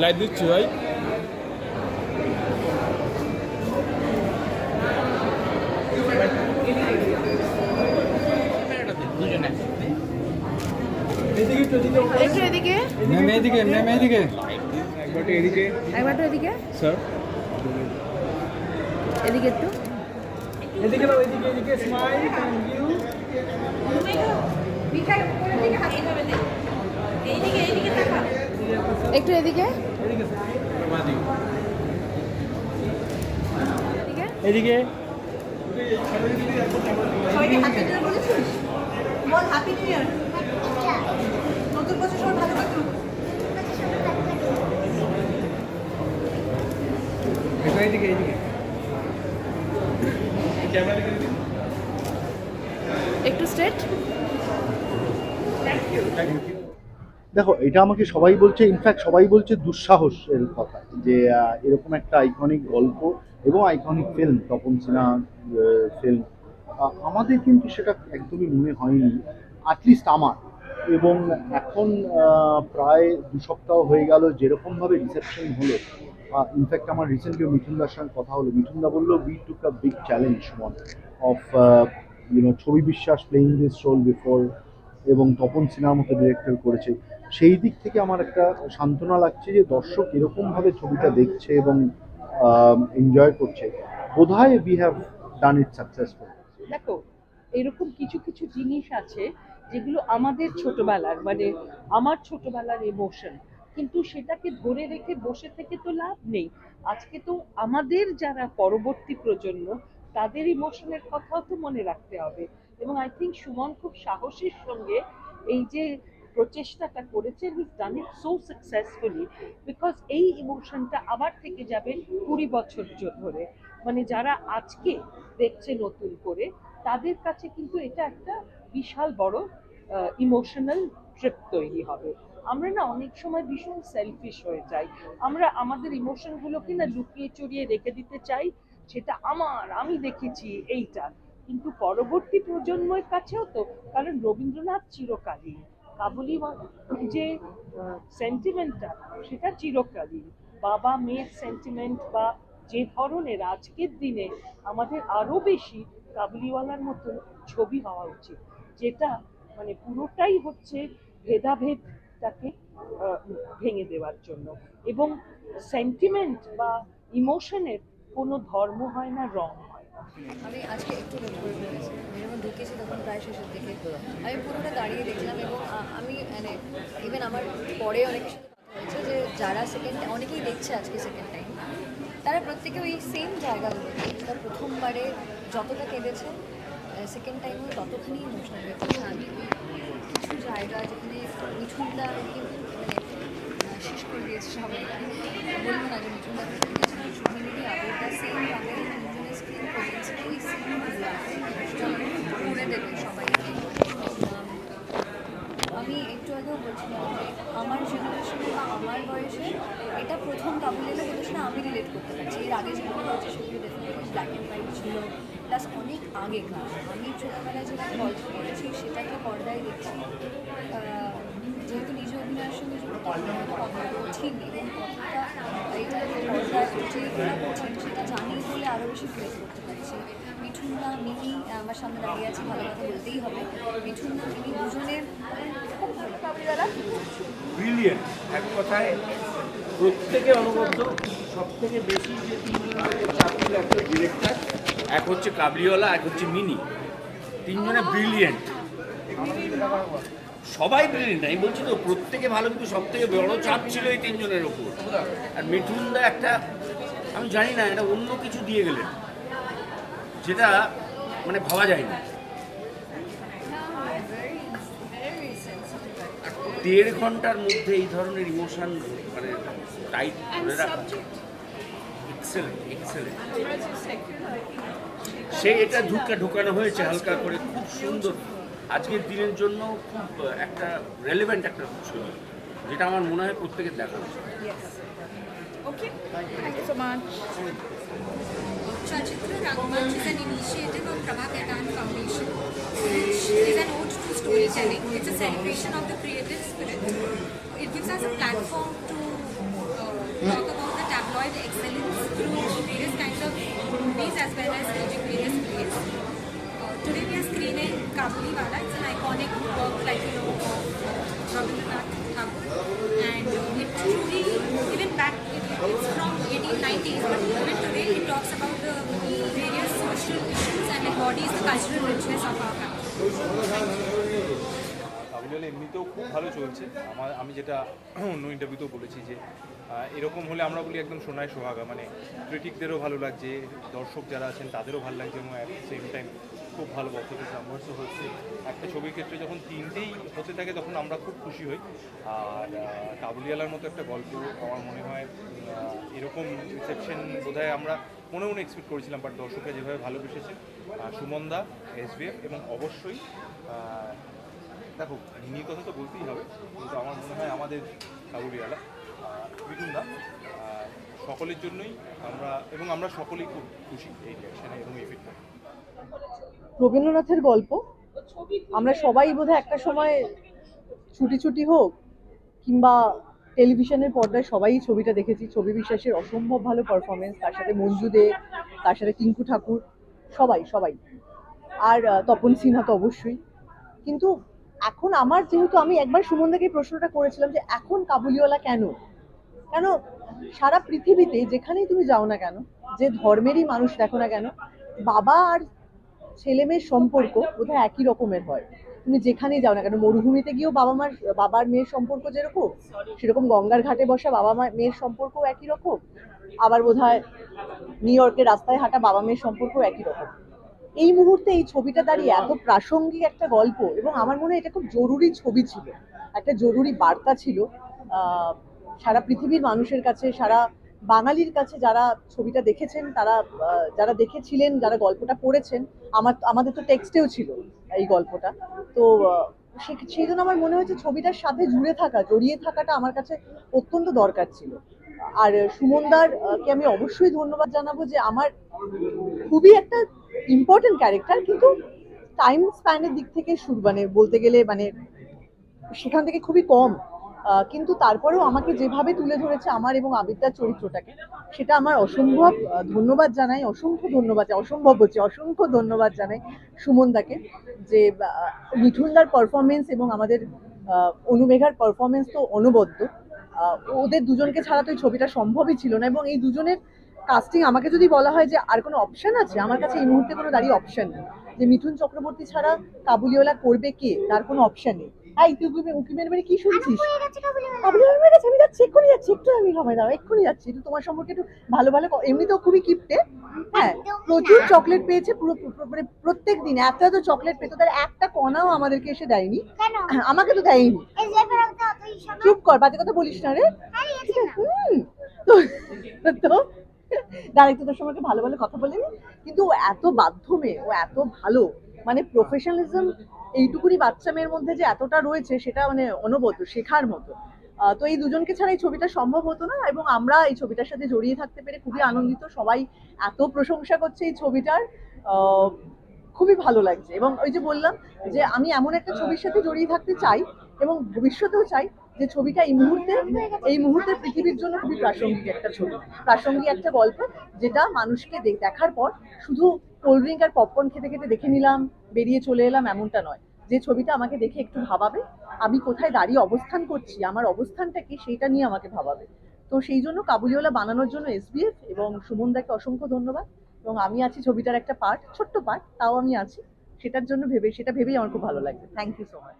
Light দিচ্ছি ভাই। একটু এদিকে, ম্যাম এদিকে, ম্যাম এদিকে, একবারটা এদিকে, একবারটা এদিকে, স্যার এদিকে একটু এদিকে, এদিকে এদিকে, স্মাইল, থ্যাংক ইউ। একটু এদিকে, এদিকে সবাইকে হ্যাপি নিউ ইয়ার বলেছিস? বল হ্যাপি নিউ ইয়ার। নতুন বছর সবাই ভালো কাটুক। এদিকে, এদিকে ক্যামেরা দিকে, একটু স্ট্রেট। দেখো, এটা আমাকে সবাই বলছে, ইনফ্যাক্ট সবাই বলছে দুঃসাহসের কথা, যে এরকম একটা আইকনিক গল্প এবং iconic film, Tapan Sinha film, আমাদের কিন্তু সেটা একদমই মনে হয়নি, অ্যাটলিস্ট আমার। এবং এখন প্রায় 2 সপ্তাহ হয়ে গেল যেরকমভাবে রিসেপশন হলো। ইনফ্যাক্ট আমার রিসেন্টলি মিঠুনদার সঙ্গে কথা হলো, মিঠুনদা বললো we took a big challenge Suman of ছবি বিশ্বাস প্লেইং দিস রোল বিফোর, এবং তপন সিনহার মতো ডিরেক্টর করেছে। সেই দিক থেকে আমার একটা সান্ত্বনা লাগছে যে দর্শক এরকমভাবে ছবিটা দেখছে এবং এনজয় করছে। বোধহয় we have done it successful. দেখো, এরকম কিছু কিছু জিনিস আছে যেগুলো আমাদের ছোটবেলার, মানে আমার ছোটবেলার ইমোশন, কিন্তু সেটাকে ধরে রেখে বসে থেকে তো লাভ নেই। আজকে তো আমাদের যারা পরবর্তী প্রজন্ম, তাদের ইমোশনের কথাও তো মনে রাখতে হবে। এবং আই থিঙ্ক সুমন খুব সাহসের সঙ্গে এই যে প্রচেষ্টাটা করেছে, হি ডান ইট সো সাকসেসফুলি, বিকজ এই ইমোশনটা আবার থেকে যাবে 20 বছর ধরে। মানে যারা আজকে দেখছে নতুন করে, তাদের কাছে কিন্তু এটা একটা বিশাল বড় ইমোশনাল ট্রিপ তৈরি হবে। আমরা না অনেক সময় ভীষণ সেলফিশ হয়ে যাই, আমরা আমাদের ইমোশনগুলোকে না লুকিয়ে চড়িয়ে রেখে দিতে চাই, সেটা আমার, আমি দেখেছি এইটা। কিন্তু পরবর্তী প্রজন্মের কাছেও তো, কারণ রবীন্দ্রনাথ চিরকালীন, কাবুলিওয়ালা যে সেন্টিমেন্টটা, সেটা চিরকালীন। বাবা মেয়ের সেন্টিমেন্ট বা যে ধরনের, আজকের দিনে আমাদের আরো বেশি কাবুলিওয়ালার মতো ছবি হওয়া উচিত, যেটা মানে পুরোটাই হচ্ছে ভেদাভেদটাকে ভেঙে দেওয়ার জন্য। এবং সেন্টিমেন্ট বা ইমোশনের কোনো ধর্ম হয় না, রং হয় না। আমি আজকে একটু লেট করে ফেলেছি, আমি যখন ঢুকেছি তখন প্রায় শেষের দিকে। আমি পুরোটা দাঁড়িয়ে দেখলাম, এবং আমি মানে ইভেন আমার পরে অনেকের সাথে কথা হয়েছে যে যারা অনেকেই দেখছে আজকে সেকেন্ড টাইম, তারা প্রত্যেকে ওই সেম জায়গাগুলো, তারা প্রথমবারে যতটা কেঁদেছে, সেকেন্ড টাইমেও ততখানি ইমোশনাল হয়েছে। আমি কিছু জায়গা যেখানে মিঠুনদা মানে শেষ করে দিয়েছে সবাই, বলবো না যে মিঠুনদা সুমিনিদি আবেগটা সেম ভাবে তিনজনের স্ক্রিন প্রেজেন্স, ওই সিনগুলো করে দেবে সবাইকে। আমি একটু আগেও বলছিলাম যে আমার জেনারেশনে বা আমার বয়সে এটা প্রথম কাবুলিওয়ালা যেটা সেটা আমি রিলেট করতে পারছি। এর আগে যেগুলো হয়েছে সেগুলো ডেফিনেটলি ব্ল্যাক অ্যান্ড হোয়াইট ছিল, প্লাস অনেক আগেকার। আমি ছোটোবেলায় যেটা গল্প করেছি সেটাকে পর্দায় দেখছি, যেহেতু নিজে অভিনয়ের সঙ্গে যুক্ত, কতটা কঠিন এবং কতটা এটা পর্দায় যে কঠিন সেটা জানি বলে আরও বেশি ফেস করতে পারছি। মিঠুনদা, মিনি আমার সামনে দাঁড়িয়ে আছে, ভালো কথা বলতেই হবে। মিঠুনদা, মিনি দুজনের খুব ভালো কাবুলিওয়ালা, ব্রিলিয়েন্ট। এক কথায় প্রত্যেকে অনবদ্য। সব থেকে বেশি যে তিনজনের চাকরির একটা ডিরেক্টর, এক হচ্ছে কাবলিওয়ালা, এক হচ্ছে মিনি, তিনজনে ব্রিলিয়েন্ট। সবাই ব্রিলিয়েন্ট, আমি বলছি তো প্রত্যেকে ভালো, কিন্তু সব থেকে বড় চাপ ছিল এই তিনজনের ওপর। আর মিঠুনদা একটা, আমি জানি না, এটা অন্য কিছু দিয়ে গেলেন যেটা মানে ভাবা যায় না। 1.5 ঘন্টার মধ্যে এই ধরনের ইমোশন মানে টাইট ধরে রাখা, এক্সেলেন্ট এক্সেলেন্ট। সে এটা ঢুকানো হয়েছে হালকা করে, খুব সুন্দর। আজকের দিনের জন্য খুব একটা রেলেভেন্ট একটা ছবি, যেটা আমার মনে হয় প্রত্যেকের দেখা উচিত। Okay, thank you so much. Chalchitra Rangmanch is an initiative of Prabha Khaitan Foundation, which is an ode to storytelling. It's a celebration of the creative spirit. It gives us a platform to talk about the tabloid excellence through various kinds of movies as well as staging various plays. Today we are screening Kabuliwala. It's an iconic work, like you know, of Rabindranath Tagore, and it truly, even back, it's from 1890s, but even today it talks about the various social issues and embodies the cultural richness of our country. Kabuliwala এমনিতেও খুব ভালো চলছে। আমি যেটা অন্য ইন্টারভিউতেও বলেছি যে এরকম হলে আমরা বলি একদম সোনায় সোহাগা, মানে ক্রিটিকদেরও ভালো লাগছে, দর্শক যারা আছেন তাদেরও ভালো লাগছে, এবং অ্যাট দ্য সেম টাইম খুব ভালো বক্স অফিস নাম্বারসও হচ্ছে। একটা ছবির ক্ষেত্রে যখন তিনটেই হতে থাকে তখন আমরা খুব খুশি হই। আর কাবুলিওয়ালার মতো একটা গল্প আমার মনে হয় এরকম রিসেপশন বোধহয় আমরা মনে মনে এক্সপেক্ট করেছিলাম, বাট দর্শকরা যেভাবে ভালোবেসেছে, সুমনদা, SBF এবং অবশ্যই দেখো মিনির কথা তো বলতেই হবে, কিন্তু আমার মনে হয় আমাদের কাবুলিওয়ালা মিঠুনদা, সকলের জন্যই আমরা সকলেই খুব খুশি এই রিয়াকশানে এবং এই ফিডব্যাক। রবীন্দ্রনাথের গল্প আমরা সবাই বোধহয় একটা সময় ছুটি ছুটি হোক কিংবা টেলিভিশনের পর্দায় সবাই ছবিটা দেখেছি। ছবি বিশ্বাসের অসম্ভব ভালো পারফরমেন্স, তার সাথে মঞ্জু দে, তার সাথে টিঙ্কু ঠাকুর, সবাই আর তপন সিনহা তো অবশ্যই। কিন্তু এখন আমার, যেহেতু আমি একবার সুমনদাকে প্রশ্নটা করেছিলাম যে এখন কাবুলিওয়ালা কেন সারা পৃথিবীতে যেখানেই তুমি যাও না কেন, যে ধর্মেরই মানুষ দেখো না কেন, বাবা আর ছেলে মেয়ের সম্পর্ক বোধহয় একই রকমের হয়। তুমি যেখানেই যাও না কেন, মরুভূমিতে গিয়েও বাবার মেয়ের সম্পর্ক যেরকম, সেরকম গঙ্গার ঘাটে বসা বাবা মেয়ের সম্পর্কও একই রকম, আবার বোধহয় নিউ ইয়র্কের রাস্তায় হাঁটা বাবা মেয়ের সম্পর্কও একই রকম। এই মুহূর্তে এই ছবিটা দাঁড়িয়ে এত প্রাসঙ্গিক একটা গল্প, এবং আমার মনে হয় এটা খুব জরুরি ছবি ছিল, একটা জরুরি বার্তা ছিল সারা পৃথিবীর মানুষের কাছে, সারা বাঙালির কাছে। যারা ছবিটা দেখেছেন, তারা যারা দেখেছিলেন, যারা গল্পটা পড়েছেন, আমাদের তো টেক্সটেও ছিল এই গল্পটা, তো সেই জন্য আমার মনে হয়েছে ছবিটার সাথে জড়িয়ে থাকাটা আমার কাছে অত্যন্ত দরকার ছিল। আর সুমনদারকে আমি অবশ্যই ধন্যবাদ জানাবো, যে আমার খুবই একটা ইম্পর্টেন্ট ক্যারেক্টার, কিন্তু টাইম স্প্যানের দিক থেকে বলতে গেলে সেখান থেকে খুবই কম, কিন্তু তারপরেও আমাকে যেভাবে তুলে ধরেছে আমার এবং আবিদ্যার চরিত্রটাকে, সেটা আমার অসম্ভব ধন্যবাদ জানাই, অসংখ্য ধন্যবাদ জানাই সুমনদাকে। যে মিঠুনদার পারফরমেন্স এবং আমাদের অনুমেঘার পারফরমেন্স তো অনবদ্য, ওদের দুজনকে ছাড়া তো এই ছবিটা সম্ভবই ছিল না। এবং এই দুজনের কাস্টিং, আমাকে যদি বলা হয় যে আর কোনো অপশন আছে, আমার কাছে এই মুহূর্তে কোনো দাঁড়িয়ে অপশন নেই, যে মিঠুন চক্রবর্তী ছাড়া কাবুলিওয়ালা করবে কে, তার কোনো অপশন নেই। উকি মেরে কি শুনছিস? আমি যাচ্ছি, এক্ষুনি যাচ্ছি, একটু আমি সময় দাও, এক্ষুনি যাচ্ছি। একটু তোমার সম্পর্কে একটু ভালো এমনিতেও খুবই কিপটে, হ্যাঁ, প্রচুর চকলেট পেয়েছে, প্রত্যেক দিন এত চকলেট পেতো, তার একটা কণাও আমাদেরকে এসে দেয়নি, আমাকে তো দেয়নি। চুপ কর, বাজে কথা বলিস না রে। তো ডাইরেক্ট তোর সম্পর্কে ভালো কথা বলেনি, কিন্তু ও এত বাধ্য মেয়ে, ও এত ভালো, প্রফেশনালিজম এইটুকুনি বাচ্চা মেয়ের মধ্যে যে এতটা রয়েছে, সেটা অনবদ্য, শেখার মতো। তো এই দুজনকে ছাড়া এই ছবিটা সম্ভব হতো না, এবং আমরা এই ছবিটার সাথে জড়িয়ে থাকতে পেরে খুবই আনন্দিত। সবাই এত প্রশংসা করছে এই ছবিটার, খুবই ভালো লাগছে। এবং ওই যে বললাম যে আমি এমন একটা ছবির সাথে জড়িয়ে থাকতে চাই, এবং ভবিষ্যতেও চাই, যে ছবিটা এই মুহূর্তে পৃথিবীর জন্য খুবই প্রাসঙ্গিক একটা ছবি, প্রাসঙ্গিক একটা গল্প, যেটা মানুষকে দেখার পর শুধু কোল্ড ড্রিঙ্ক আর পপকর্ন খেতে খেতে দেখে নিলাম, বেরিয়ে চলে এলাম, এমনটা নয়। যে ছবিটা আমাকে দেখে একটু ভাবাবে, আমি কোথায় দাঁড়িয়ে অবস্থান করছি, আমার অবস্থানটা কি, সেইটা নিয়ে আমাকে ভাবাবে। তো সেই জন্য কাবুলিওয়ালা বানানোর জন্য SBF এবং সুমনদাকে অসংখ্য ধন্যবাদ। এবং আমি আছি ছবিটার একটা পার্ট, ছোট্ট পার্ট, তাও আমি আছি, সেটা ভেবেই আমার খুব ভালো লাগছে। Thank you so much.